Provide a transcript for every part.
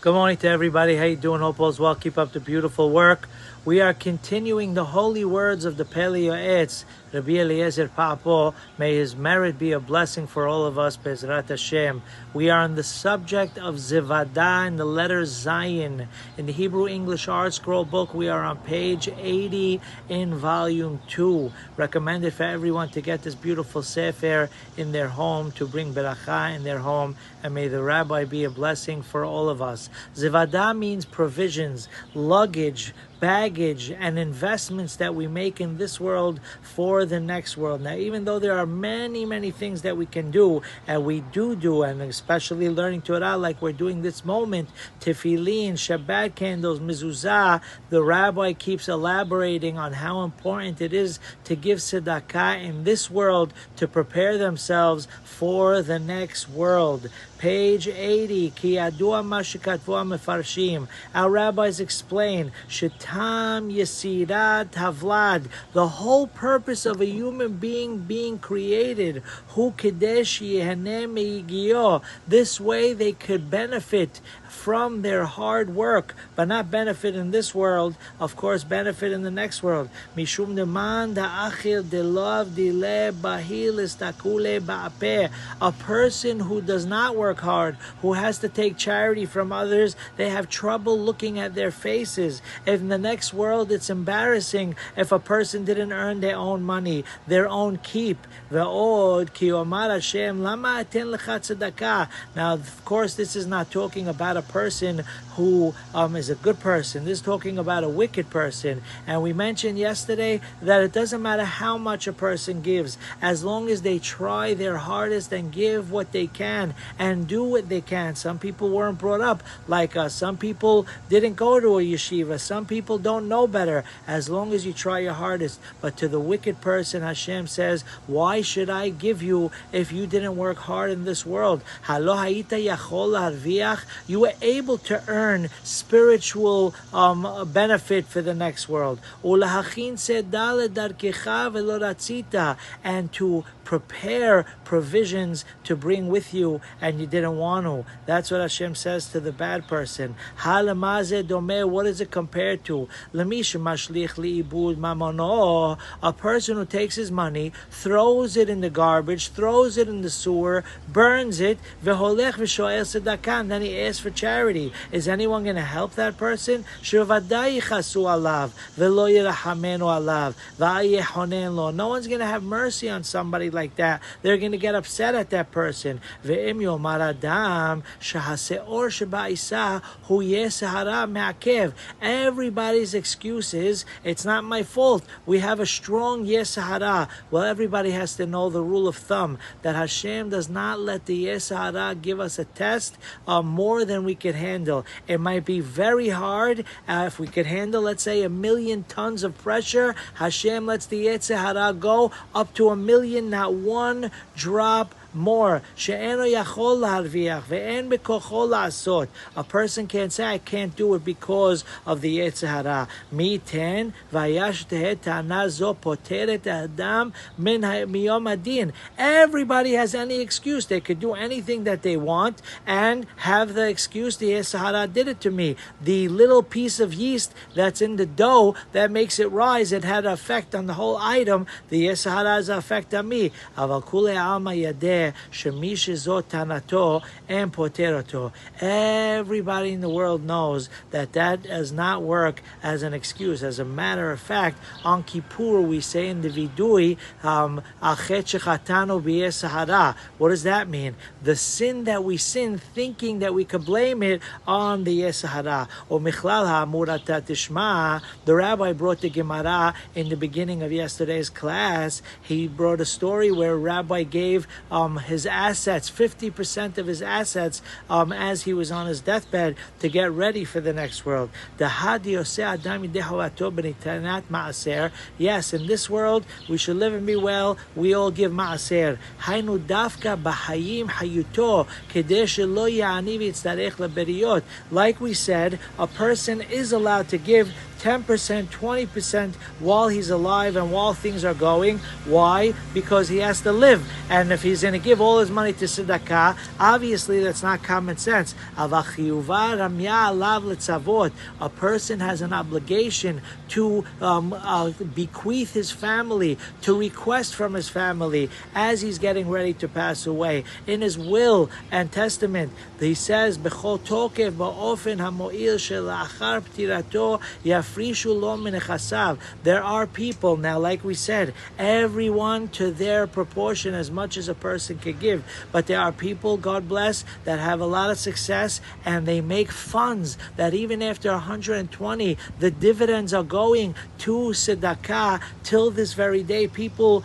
Good morning to everybody. How you doing? Hope all's well. Keep up the beautiful work. We are continuing the holy words of the Pele yoetz, Rabbi Eliezer Papo. May his merit be a blessing for all of us, Bezrat Hashem. We are on the subject of zivada in the letter Zayin. In the Hebrew English Art Scroll book, we are on page 80 in volume 2. Recommended for everyone to get this beautiful sefer in their home, to bring beracha in their home, and may the rabbi be a blessing for all of us. Zivada means provisions, luggage, baggage, and investments that we make in this world for the next world. Now, even though there are many things that we can do, and we do, and especially learning Torah like we're doing this moment, tefillin, Shabbat candles, mezuzah, the rabbi keeps elaborating on how important it is to give SEDAKA in this world to prepare themselves for the next world. Page 80, Ki yadua ma shekatvu mefarshim. Our rabbis explain, Shetam Yesirat Havlad, the whole purpose of a human being created, Hu Kedesh Yehaneh Meigio. This way they could benefit from their hard work, but not benefit in this world, of course benefit in the next world. Mishum deman da'achil delav dile bahil istakule ba'apeh. A person who does not work hard, who has to take charity from others, they have trouble looking at their faces. In the next world, it's embarrassing if a person didn't earn their own money, their own keep. Ve'od ki omar Hashem lama aten lecha tzedakah. Now, of course, this is not talking about a person who is a good person. This is talking about a wicked person. And we mentioned yesterday that it doesn't matter how much a person gives, as long as they try their hardest and give what they can and do what they can. Some people weren't brought up like us. Some people didn't go to a yeshiva. Some people don't know better. As long as you try your hardest. But to the wicked person, Hashem says, why should I give you if you didn't work hard in this world? You were able to earn spiritual benefit for the next world. And to prepare provisions to bring with you, and you didn't want to. That's what Hashem says to the bad person. What is it compared to? A person who takes his money, throws it in the garbage, throws it in the sewer, burns it, and then he asks for charity. Is anyone going to help that person? No one's going to have mercy on somebody like that. They're going to get upset at that person. Everybody's excuse is, it's not my fault. We have a strong yesahara. Well, everybody has to know the rule of thumb that Hashem does not let the yesahara give us a test more than we could handle. It might be very hard. If we could handle, let's say, 1,000,000 tons of pressure, Hashem lets the yetzer hara go up to 1,000,000, not one drop more. A person can't say, I can't do it because of the yetzer hara. Everybody has any excuse. They could do anything that they want and have the excuse, the yetzer hara did it to me. The little piece of yeast that's in the dough that makes it rise, it had an effect on the whole item. The yetzer hara has an effect on me. Everybody in the world knows that does not work as an excuse. As a matter of fact, on Kippur we say in the Vidui, what does that mean? The sin that we sin, thinking that we could blame it on the yesahara. The rabbi brought the Gemara in the beginning of yesterday's class. He brought a story where a rabbi gave his assets, 50% of his assets, as he was on his deathbed to get ready for the next world. Yes, in this world we should live and be well. We all give maaser. Like we said, a person is allowed to give 10%, 20% while he's alive and while things are going. Why? Because he has to live. And if he's going to give all his money to SEDAKA, obviously that's not common sense. A person has an obligation to bequeath his family, to request from his family as he's getting ready to pass away. In his will and testament, he says, "B'chol tokev ba'ofen hamo'il shelachar ptirato yafrishu lo min nechasav." There are people now, like we said, everyone to their proportion, as much as a person could give. But there are people, God bless, that have a lot of success, and they make funds that even after 120, the dividends are going to SEDAKA till this very day. People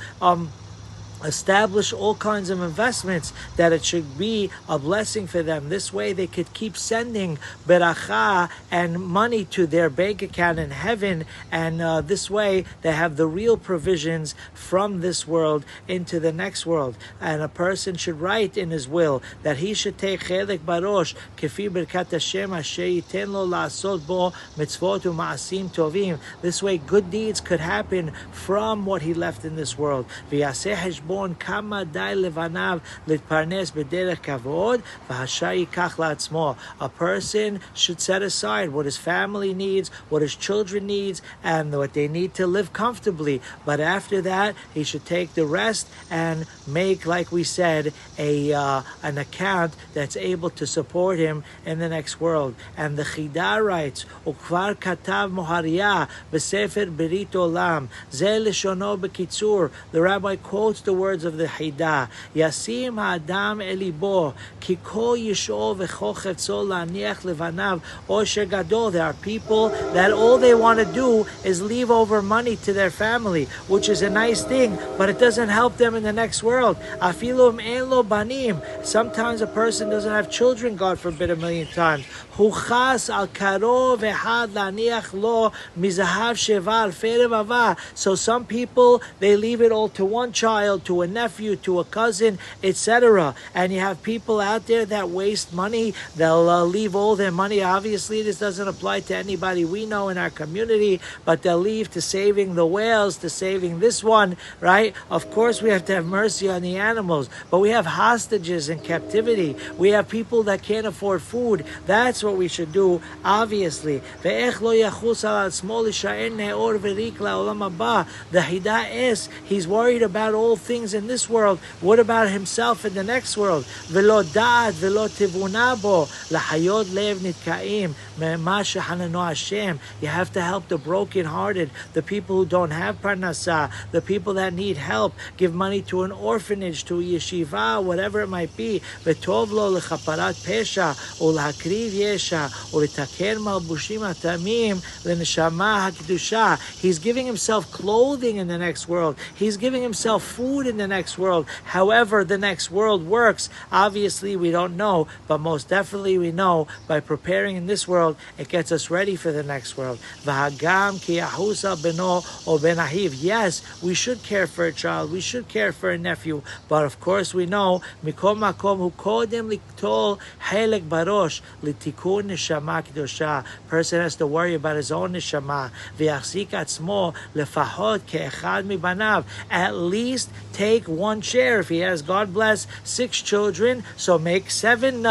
establish all kinds of investments that it should be a blessing for them. This way they could keep sending beracha and money to their bank account in heaven, and this way they have the real provisions from this world into the next world. And a person should write in his will that he should take chelek barosh kefi birkat Hashem asher yiten lo la'asot bo mitzvot u'ma'asim tovim. This way good deeds could happen from what he left in this world. V'yaseh heshbon kama dai levanav litparnes b'derech kavod v'hashar yikach la'atzmo. A person should set aside what his family needs, what his children needs, and what they need to live comfortably. But after that, he should take the rest and make, like we said, an account that's able to support him in the next world. And the Chida writes, "Ukvar katav Moharia b'sefer berit olam ze leshono b'kitzur." The rabbi quotes the words of the Chida, "Yasim ha'adam elibo ki kol yishol v'chochetzo la'aniach levanav osher gadol." There are people that all they want to do is leave over money to their family, which is a nice thing, but it doesn't help them in the next world. Afilu ein lo banim. Sometimes a person doesn't have children, God forbid, a million times. Huchas al karov ehad la'aniach lo mizahav sheva alfei revava. So some people, they leave it all to one child, to a nephew, to a cousin, etc. And you have people out there that waste money. They'll leave all their money. Obviously, this doesn't apply to anybody we know in our community, but they'll leave to saving the whales, to saving this one, right? Of course, we have to have mercy on the animals, but we have hostages in captivity. We have people that can't afford food. That's what we should do, obviously. The Hida is, he's worried about all things in this world. What about himself in the next world? Velo da'at velo tivuna bo lahayot lev nitkaim me'ma shehananu Hashem. You have to help the brokenhearted, the people who don't have parnasa, the people that need help. Give money to an orphanage, to a yeshiva, whatever it might be. V'tov lo lechaparat pesha ulhakriv yesha ulitaker malbushim atamim leneshama hakidusha. He's giving himself clothing in the next world. He's giving himself food in the next world. However the next world works, obviously we don't know, but most definitely we know by preparing in this world, it gets us ready for the next world. V'hagam ki yahusa beno o ben ahiv. Yes, we should care for a child, we should care for a nephew, but of course we know mikom makom hu kodem liktol helek barosh litikun neshama kedusha. Person has to worry about his own neshama. V'yachzik atzmo lefahot ke'echad mibanav. At least take one share. If he has, God bless, 6 children, so make 7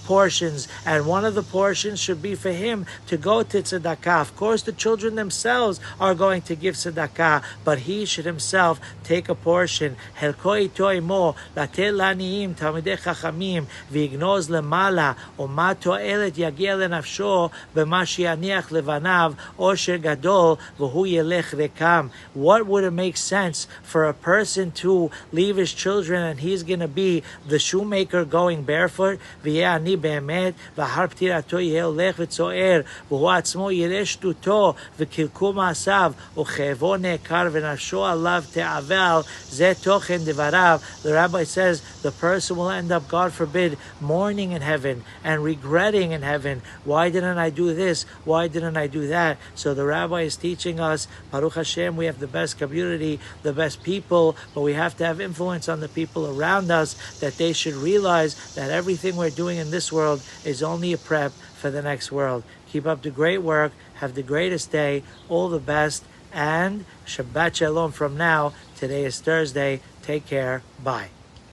portions, and one of the portions should be for him to go to tzedakah. Of course, the children themselves are going to give tzedakah, but he should himself take a portion. Helko ito imo latel laniim talmidei chachamim v'yignoz lemala u'ma to'elet yagia lenafsho b'ma she'yaniach levanav osher gadol v'hu yelech rekam. What would it make sense for a person to leave his children and he's going to be the shoemaker going barefoot? V'yeh ani be'emet v'ahar ptirato yeh olech v'tzo'er v'hu atzmo yireh shtuto v'kilku ma'asav u'chevo ne'kar v'nafsho alav te'avel zeh tochen devarav. The rabbi says the person will end up, God forbid, mourning in heaven and regretting in heaven. Why didn't I do this? Why didn't I do that? So the rabbi is teaching us, Baruch Hashem, we have the best community, the best people, but we have to have influence on the people around us, that they should realize that everything we're doing in this world is only a prep for the next world. Keep up the great work. Have the greatest day. All the best. And Shabbat Shalom from now. Today is Thursday. Take care. Bye.